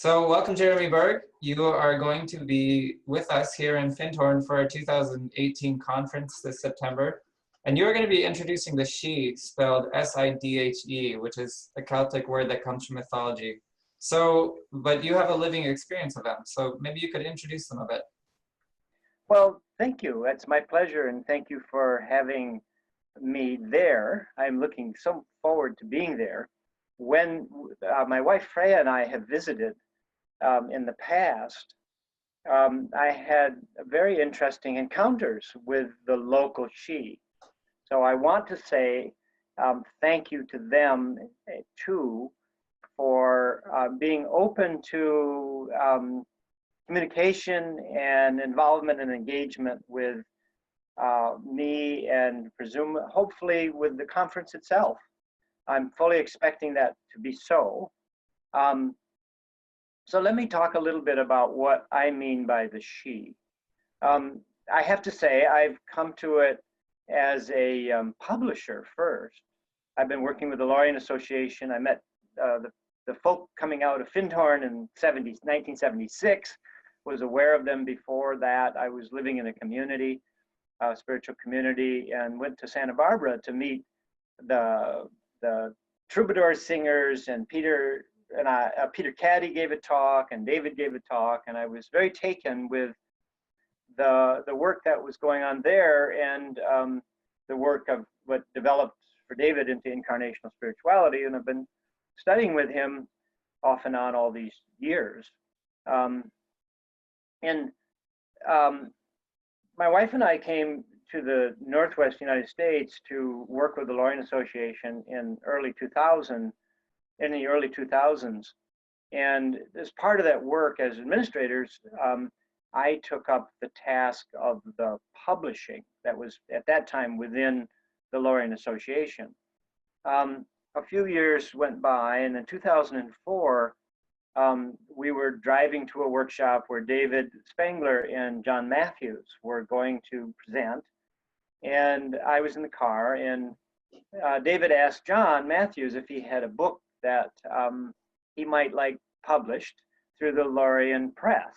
So welcome, Jeremy Berg. You are going to be with us here in Findhorn for our 2018 conference this September. And you are going to be introducing the shee, spelled S-I-D-H-E, which is a Celtic word that comes from mythology. So, but you have a living experience of them. So maybe you could introduce them a bit. Well, thank you. It's my pleasure, and thank you for having me there. I'm looking so forward to being there. When my wife Freya and I have visited in the past, I had very interesting encounters with the local shee. So I want to say thank you to them too for being open to communication and involvement and engagement with me and hopefully with the conference itself. I'm fully expecting that to be so. So let me talk a little bit about what I mean by the shee. I have to say I've come to it as a publisher first. I've been working with the Lorian Association. I met the folk coming out of Findhorn in 1976, was aware of them before that. I was living in a community, a spiritual community, and went to Santa Barbara to meet the troubadour singers, and Peter Caddy gave a talk, and David gave a talk, and I was very taken with the work that was going on there, and the work of what developed for David into incarnational spirituality, and I've been studying with him off and on all these years. My wife and I came to the Northwest United States to work with the Lorian Association in the early 2000s. And as part of that work as administrators, I took up the task of the publishing that was at that time within the Lorian Association. A few years went by, and in 2004, we were driving to a workshop where David Spangler and John Matthews were going to present. And I was in the car, and David asked John Matthews if he had a book that he might like published through the Lorian Press,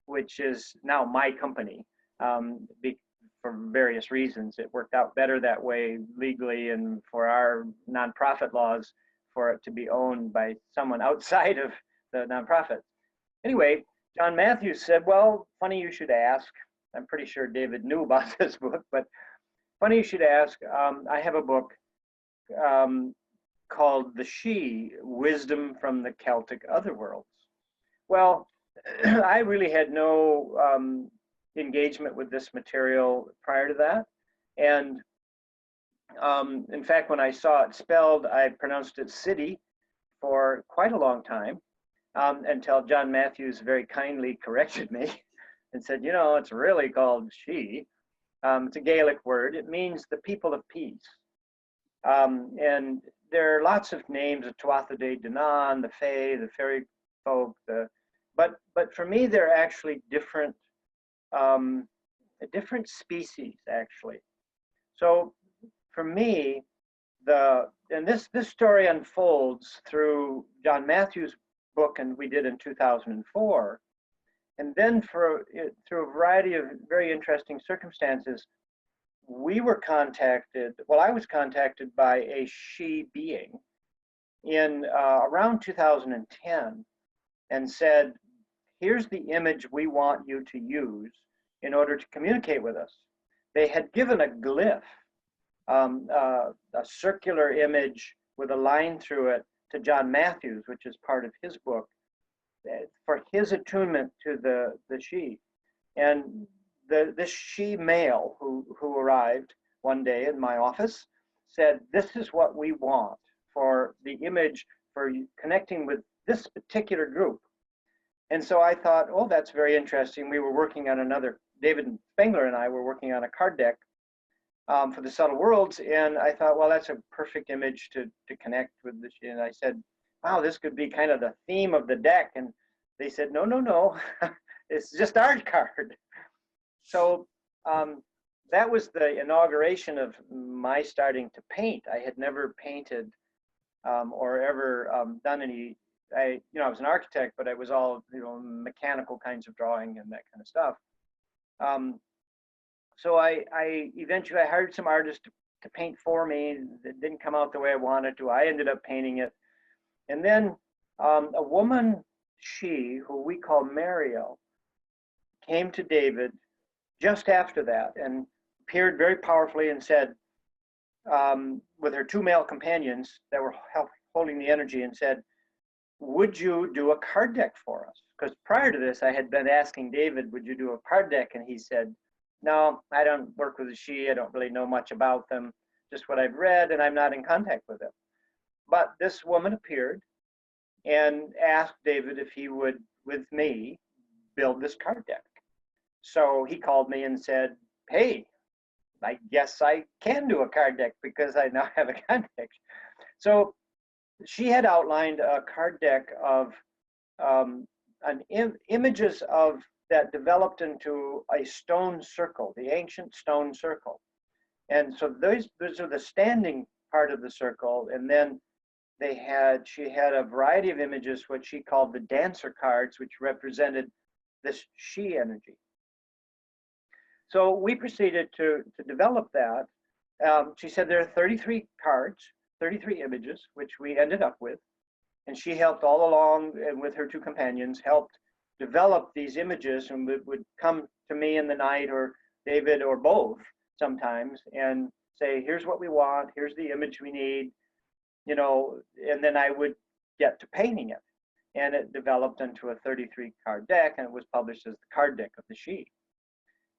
which is now my company. For various reasons, it worked out better that way legally, and for our nonprofit laws, for it to be owned by someone outside of the nonprofit. Anyway, John Matthews said, well, funny you should ask. I'm pretty sure David knew about this book, but funny you should ask. I have a book called The Shee, Wisdom from the Celtic Otherworlds. Well, I really had no engagement with this material prior to that. And in fact, when I saw it spelled, I pronounced it Sidhe for quite a long time, until John Matthews very kindly corrected me and said, you know, it's really called shee. It's a Gaelic word. It means the people of peace. And there are lots of names, the Tuatha De Danann, the Fae, the fairy folk, but for me, they're actually different species, actually. So for me, and this story unfolds through John Matthews' book, and we did in 2004. And then through a variety of very interesting circumstances, I was contacted by a shee being in around 2010 and said, here's the image we want you to use in order to communicate with us. They had given a glyph, a circular image with a line through it, to John Matthews, which is part of his book, for his attunement to the shee. And this shee male who arrived one day in my office said, this is what we want for the image for connecting with this particular group. And so I thought, oh, that's very interesting. We were working on David Spangler and I were working on a card deck for the subtle worlds. And I thought, well, that's a perfect image to connect with the shee. And I said, wow, this could be kind of the theme of the deck. And they said, no, it's just our card. So that was the inauguration of my starting to paint. I had never painted or ever done any I was an architect, but it was all, mechanical kinds of drawing and that kind of stuff. So I eventually hired some artists to paint for me. It didn't come out the way I wanted to. I ended up painting it. And then a woman, she, who we call Mariel, came to David just after that and appeared very powerfully and said, with her two male companions that were holding the energy, and said, would you do a card deck for us? Because prior to this, I had been asking David, would you do a card deck? And he said, no, I don't work with the shee. I don't really know much about them, just what I've read, and I'm not in contact with them. But this woman appeared and asked David if he would, with me, build this card deck. So he called me and said, hey, I guess I can do a card deck because I now have a contact. So she had outlined a card deck of images of that developed into a stone circle, the ancient stone circle. And so those are the standing part of the circle. And then she had a variety of images, what she called the dancer cards, which represented this shee energy. So we proceeded to develop that. She said there are 33 cards, 33 images, which we ended up with. And she helped all along, and with her two companions, helped develop these images, and would come to me in the night, or David, or both sometimes, and say, here's what we want, here's the image we need, and then I would get to painting it. And it developed into a 33 card deck, and it was published as the card deck of the shee.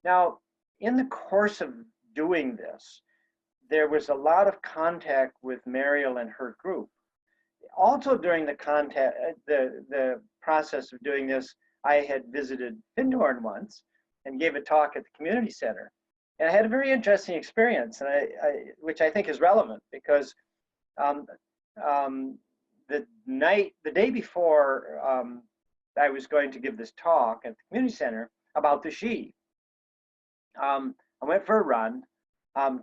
Now, in the course of doing this, there was a lot of contact with Mariel and her group. Also during the process of doing this, I had visited Findhorn once and gave a talk at the community center. And I had a very interesting experience, and which I think is relevant, because the day before I was going to give this talk at the community center about the shee, I went for a run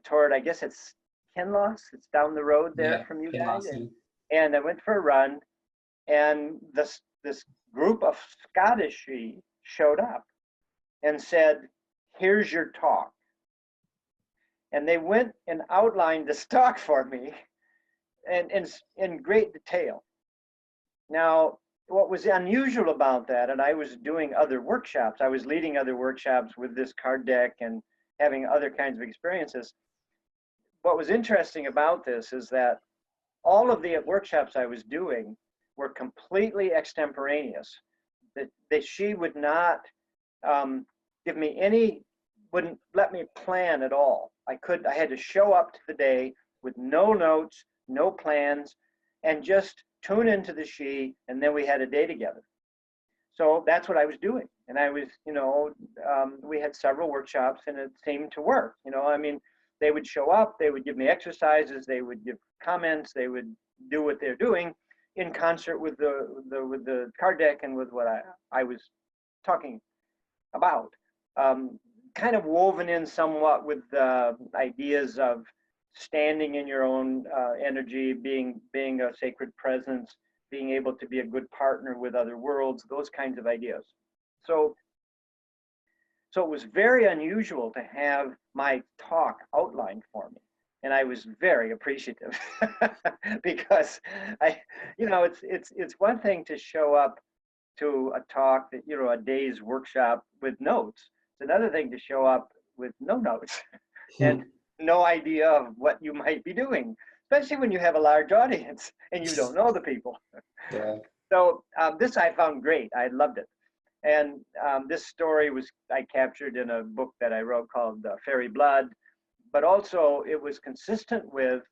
toward, I guess it's Kinloss, it's down the road there from you guys. And I went for a run, and this group of Scottish shee showed up and said, here's your talk. And they went and outlined this talk for me and in great detail. Now, what was unusual about that, and I was doing other workshops, I was leading other workshops with this card deck and having other kinds of experiences. What was interesting about this is that all of the workshops I was doing were completely extemporaneous. That she would not give me wouldn't let me plan at all. I had to show up to the day with no notes, no plans, and just tune into the shee, and then we had a day together. So that's what I was doing. And I was, we had several workshops, and it seemed to work. They would show up, they would give me exercises, they would give comments, they would do what they're doing in concert with the card deck and with what I was talking about. Kind of woven in somewhat with the ideas of standing in your own energy, being a sacred presence, being able to be a good partner with other worlds, those kinds of ideas. So it was very unusual to have my talk outlined for me. And I was very appreciative because it's one thing to show up to a talk that, a day's workshop with notes. It's another thing to show up with no notes and no idea of what you might be doing, especially when you have a large audience and you don't know the people. Yeah. So this I found great. I loved it. And this story I captured in a book that I wrote called Fairy Blood, but also it was consistent with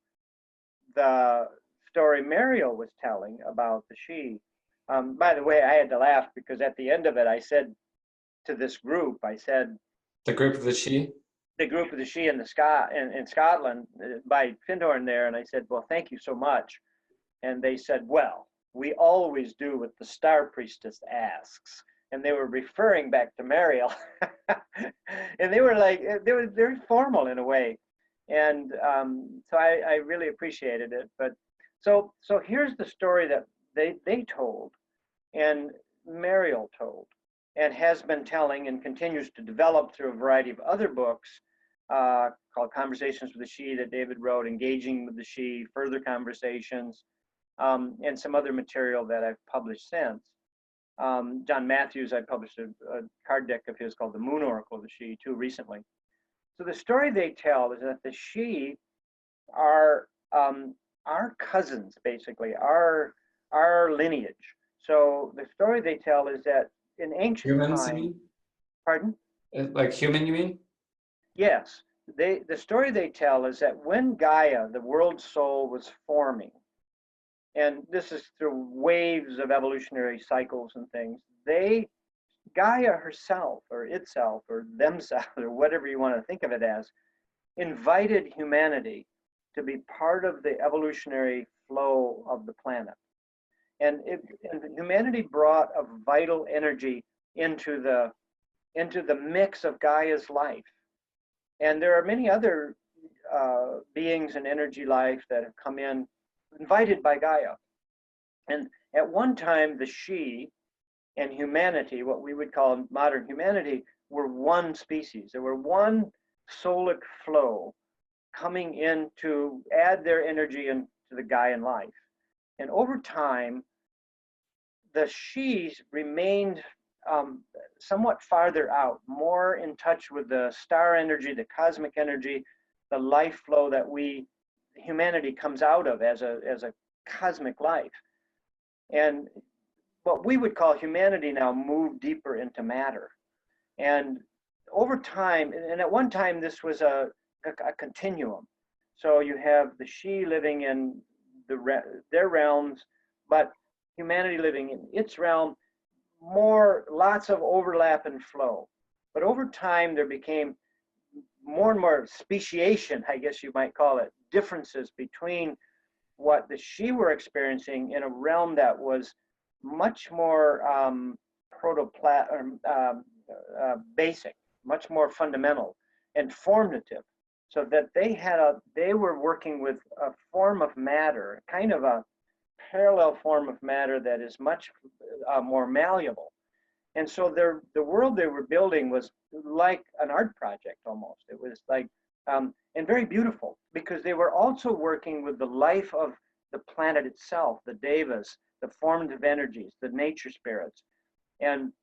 the story Mariel was telling about the shee. By the way, I had to laugh because at the end of it, I said to this group, the group of the shee? The group of the shee in Scotland by Findhorn there, and I said, well, thank you so much. And they said, well, we always do what the star priestess asks. And they were referring back to Mariel. And they were very formal in a way. And so I really appreciated it. But so here's the story that they told, and Mariel told, and has been telling and continues to develop through a variety of other books called Conversations with the Shee that David wrote, Engaging with the Shee, Further Conversations, and some other material that I've published since. John Matthews, I published a card deck of his called The Moon Oracle of the Shee too recently. So the story they tell is that the Shee are our cousins, basically, our lineage. So the story they tell is that in ancient Humans, you times, mean? pardon? Like human, you mean? Yes, the story they tell is that when Gaia, the world soul, was forming, and this is through waves of evolutionary cycles and things, Gaia herself, or itself, or themselves, or whatever you want to think of it as, invited humanity to be part of the evolutionary flow of the planet. And humanity brought a vital energy into the mix of Gaia's life. And there are many other beings and energy life that have come in, invited by Gaia. And at one time, the Shee and humanity, what we would call modern humanity, were one species. There were one soulic flow coming in to add their energy into the Gaian life. And over time, the Shees remained somewhat farther out, more in touch with the star energy, the cosmic energy, the life flow that humanity comes out of as a cosmic life. And what we would call humanity now moved deeper into matter. And over time, and at one time this was a continuum. So you have the Shee living in their realms, but humanity living in its realm, lots of overlap and flow. But over time, there became more and more speciation, I guess you might call it, differences between what the Shee were experiencing in a realm that was much more basic, much more fundamental and formative, so that they were working with a form of matter, kind of a parallel form of matter that is much more malleable. And so the world they were building was like an art project almost. It was like, and very beautiful, because they were also working with the life of the planet itself, the devas, the formative energies, the nature spirits. And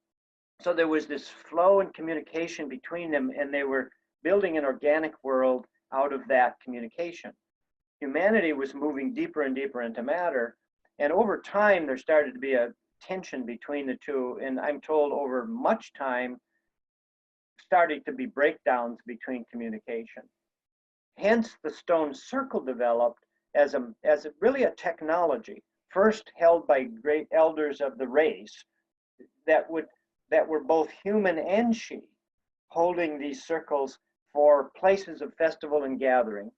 so there was this flow and communication between them, and they were building an organic world out of that communication. Humanity was moving deeper and deeper into matter, and over time there started to be a tension between the two, and I'm told over much time started to be breakdowns between communication. Hence the stone circle developed as really a technology, first held by great elders of the race that were both human and Shee, holding these circles for places of festival and gathering,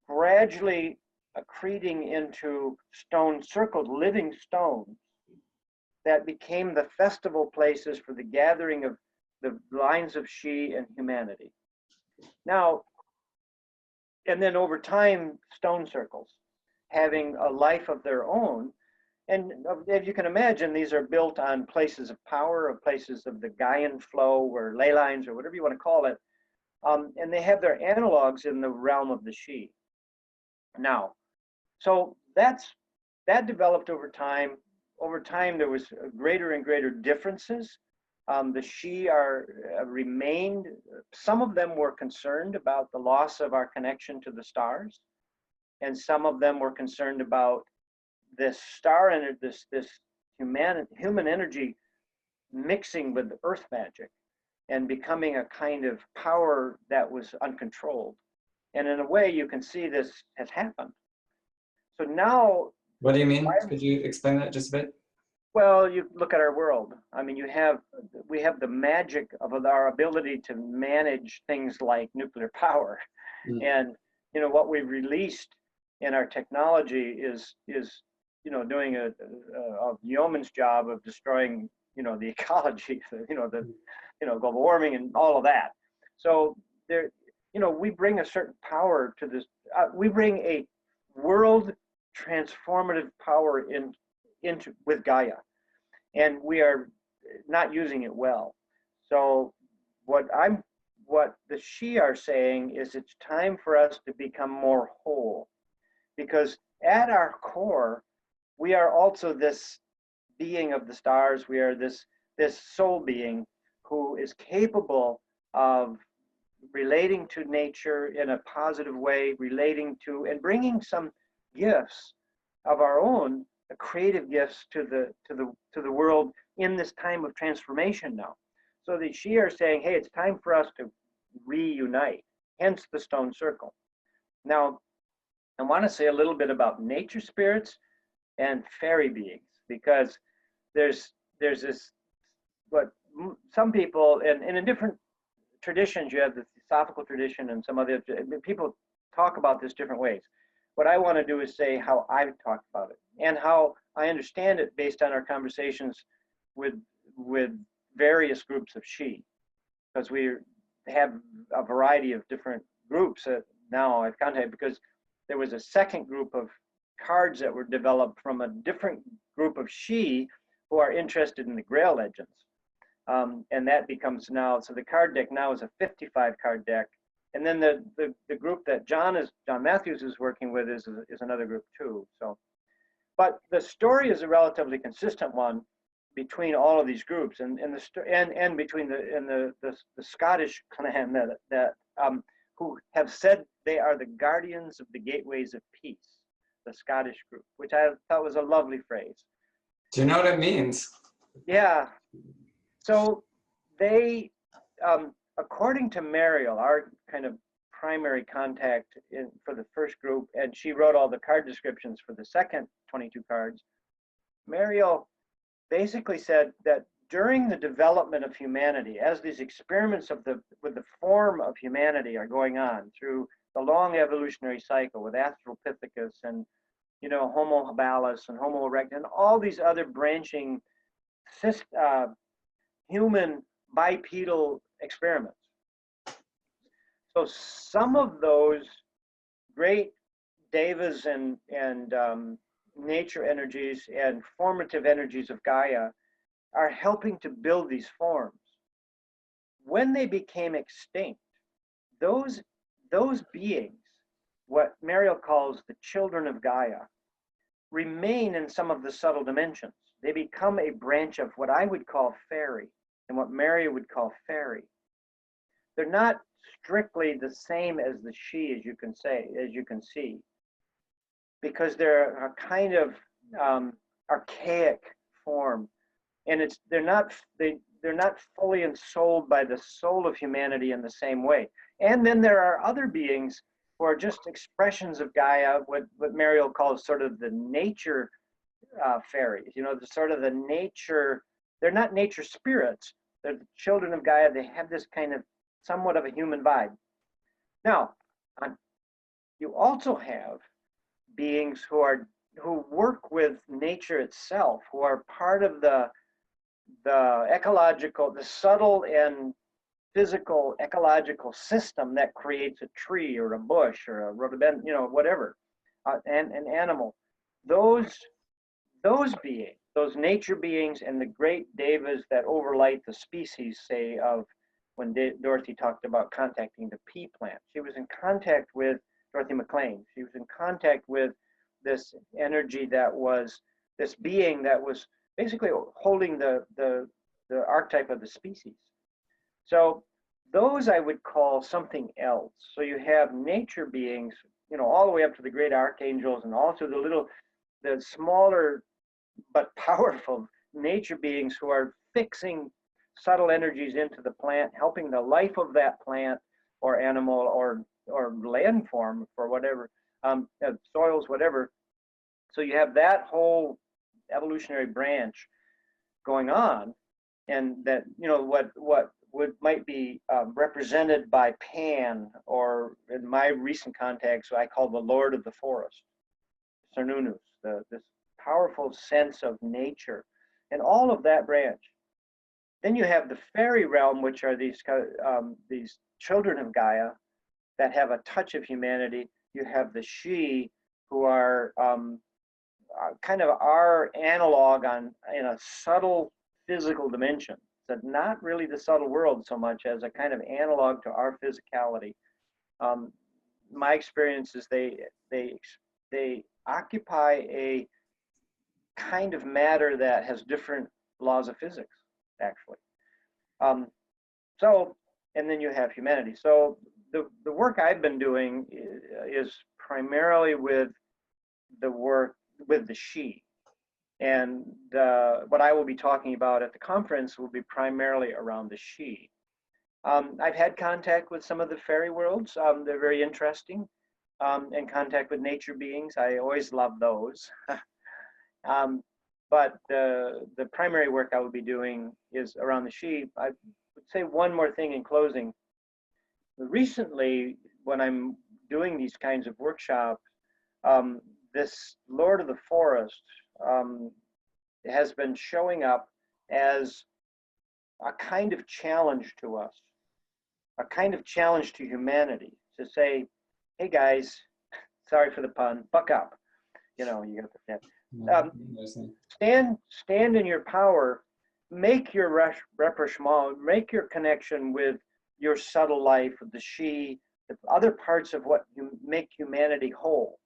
gradually accreting into stone circled living stones that became the festival places for the gathering of the lines of Shee and humanity. Now, and then over time, stone circles having a life of their own. And as you can imagine, these are built on places of power, of places of the Gaian flow, or ley lines, or whatever you want to call it. And they have their analogs in the realm of the Shee. Now, so that developed over time. Over time, there was greater and greater differences. The Shee remained. Some of them were concerned about the loss of our connection to the stars, and some of them were concerned about this star energy, this human energy mixing with earth magic and becoming a kind of power that was uncontrolled. And in a way, you can see this has happened. So now, what do you mean? Could you explain that just a bit? Well, you look at our world. I mean, we have the magic of our ability to manage things like nuclear power, and what we've released in our technology is doing a yeoman's job of destroying the ecology, global warming and all of that. So there, we bring a certain power to this. We bring a world transformative power with Gaia, and we are not using it well. So what the shee are saying is it's time for us to become more whole, because at our core we are also this being of the stars. We are this soul being who is capable of relating to nature in a positive way, relating to and bringing some gifts of our own, creative gifts to the world in this time of transformation now. So the shee are saying, hey, it's time for us to reunite, hence the stone circle. Now, I want to say a little bit about nature spirits and fairy beings, because there's this, what some people, and in different traditions, you have the theosophical tradition and some other people talk about this different ways. What I want to do is say how I've talked about it and how I understand it based on our conversations with various groups of shee, because we have a variety of different groups that now I've contacted, because there was a second group of cards that were developed from a different group of shee who are interested in the Grail legends. And that becomes now, so the card deck now is a 55 card deck. And then the group that John Matthews is working with is another group too. So, but the story is a relatively consistent one between all of these groups, and between the Scottish clan that who have said they are the guardians of the gateways of peace, the Scottish group, which I thought was a lovely phrase. Do you know what it means? Yeah. So they, according to Mariel, our kind of primary contact for the first group, and she wrote all the card descriptions for the second 22 cards, Mariel basically said that during the development of humanity, as these experiments with the form of humanity are going on through the long evolutionary cycle with Australopithecus and, you know, Homo habilis and Homo erectus and all these other branching human bipedal experiments. So some of those great devas and nature energies and formative energies of Gaia are helping to build these forms. When they became extinct, those beings, what Mariel calls the children of Gaia, remain in some of the subtle dimensions. They become a branch of what I would call fairy and what Mariel would call fairy. They're not strictly the same as the shee, as you can see, because they're a kind of archaic form, and they're not fully ensouled by the soul of humanity in the same way. And then there are other beings who are just expressions of Gaia, what Mariel calls sort of the nature fairies. You know, the sort of the nature. They're not nature spirits. They're the children of Gaia. They have this kind of somewhat of a human vibe. Now, you also have beings who work with nature itself, who are part of the ecological, the subtle and physical ecological system that creates a tree or a bush or a rhododendron, you know, whatever, and an animal. Those beings, those nature beings, and the great devas that overlight the species, say, of when Dorothy talked about contacting the pea plant. She was in contact with Dorothy McLean. She was in contact with this energy that was, this being that was basically holding the archetype of the species. So those I would call something else. So you have nature beings, you know, all the way up to the great archangels, and also the smaller but powerful nature beings who are fixing subtle energies into the plant, helping the life of that plant or animal or landform for whatever, soils, whatever. So you have that whole evolutionary branch going on, and that, you know, what might be represented by Pan, or in my recent context, I call the Lord of the Forest, Cernunnos, this powerful sense of nature, and all of that branch. Then you have the fairy realm, which are these children of Gaia that have a touch of humanity. You have the shee, who are kind of our analog in a subtle physical dimension. So not really the subtle world so much as a kind of analog to our physicality. My experience is they occupy a kind of matter that has different laws of physics, actually. And then you have humanity. So the work I've been doing is primarily with the work with the shee. And what I will be talking about at the conference will be primarily around the shee. I've had contact with some of the fairy worlds. They're very interesting. And contact with nature beings. I always love those. But the primary work I will be doing is around the shee. I would say one more thing in closing. Recently, when I'm doing these kinds of workshops, this Lord of the Forest has been showing up as a kind of challenge to us, a kind of challenge to humanity, to say, hey guys, sorry for the pun, buck up. You know, you got the stand in your power, make your rapprochement, make your connection with your subtle life, the shee, the other parts of what you make humanity whole,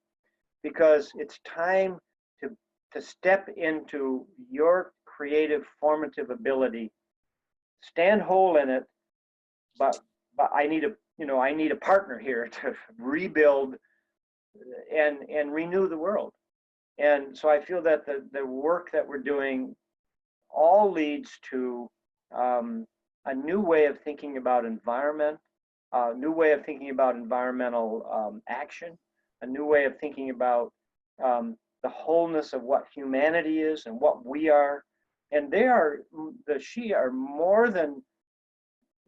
because it's time to step into your creative formative ability, stand whole in it, but I need a partner here to rebuild and renew the world. And so I feel that the work that we're doing all leads to a new way of thinking about environment, a new way of thinking about environmental action, a new way of thinking about the wholeness of what humanity is and what we are. And the shee are more than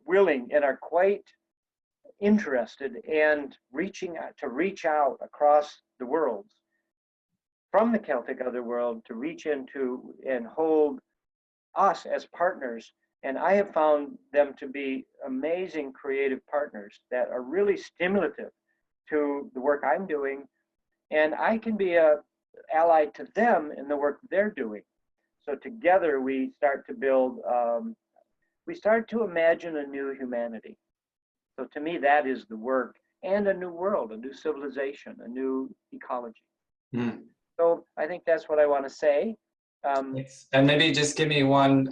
willing and are quite interested and reach out across the worlds from the Celtic otherworld to reach into and hold us as partners. And I have found them to be amazing creative partners that are really stimulative to the work I'm doing. And I can be an ally to them in the work they're doing. So together we start to build, we start to imagine a new humanity. So to me, that is the work, and a new world, a new civilization, a new ecology. Mm. So I think that's what I want to say. And maybe just give me one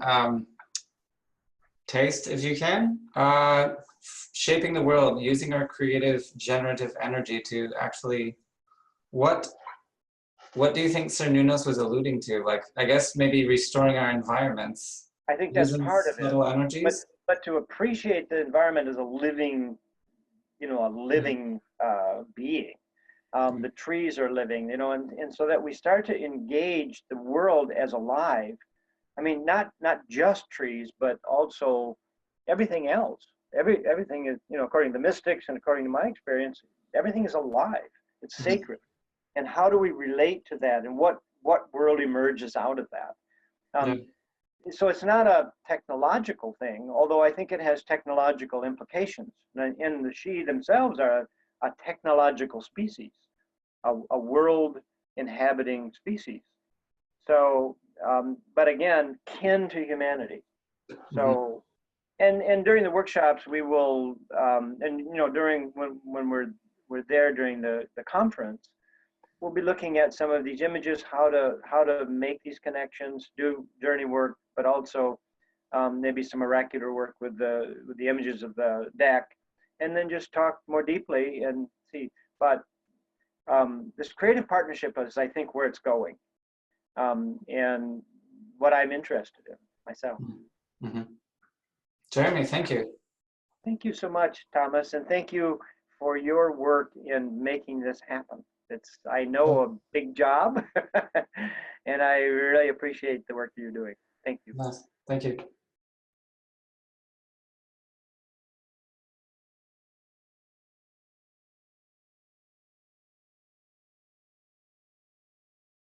taste, if you can. Shaping the world, using our creative, generative energy to actually, what do you think Sir Nunos was alluding to? Like, I guess maybe restoring our environments. I think that's part of it. Energies. But to appreciate the environment as a living, a living being. The trees are living, and so that we start to engage the world as alive. I mean, not just trees, but also everything else. Everything is, according to the mystics and according to my experience, everything is alive. It's sacred. And how do we relate to that? And what world emerges out of that? So it's not a technological thing, although I think it has technological implications. And the shee themselves are a technological species, a world inhabiting species. So, but again, kin to humanity. So, and during the workshops, we will, during when we're there during the conference, we'll be looking at some of these images, how to make these connections, do journey work, but also maybe some oracular work with the images of the deck, and then just talk more deeply and see. But this creative partnership is, I think, where it's going, and what I'm interested in myself. Jeremy, thank you. Thank you so much, Thomas, and thank you for your work in making this happen. It's, I know, a big job, and I really appreciate the work you're doing. Thank you. Nice. Thank you.